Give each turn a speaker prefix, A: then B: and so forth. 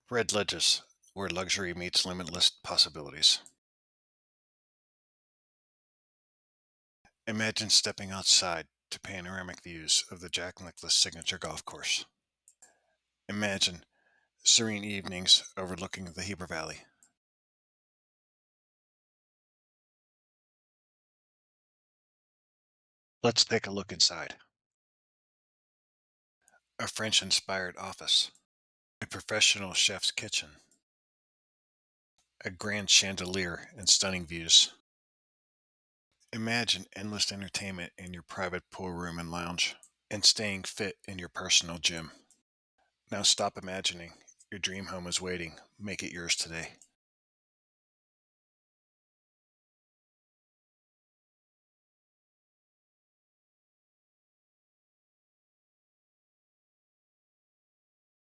A: Red ledges, where luxury meets limitless possibilities. Imagine stepping outside to panoramic views of the Jack Nicklaus signature golf course. Imagine serene evenings overlooking the Heber Valley. Let's take a look inside. A French-inspired office, a professional chef's kitchen, a grand chandelier and stunning views. Imagine endless entertainment in your private pool room and lounge, and staying fit in your personal gym. Now stop imagining. Your dream home is waiting. Make it yours today.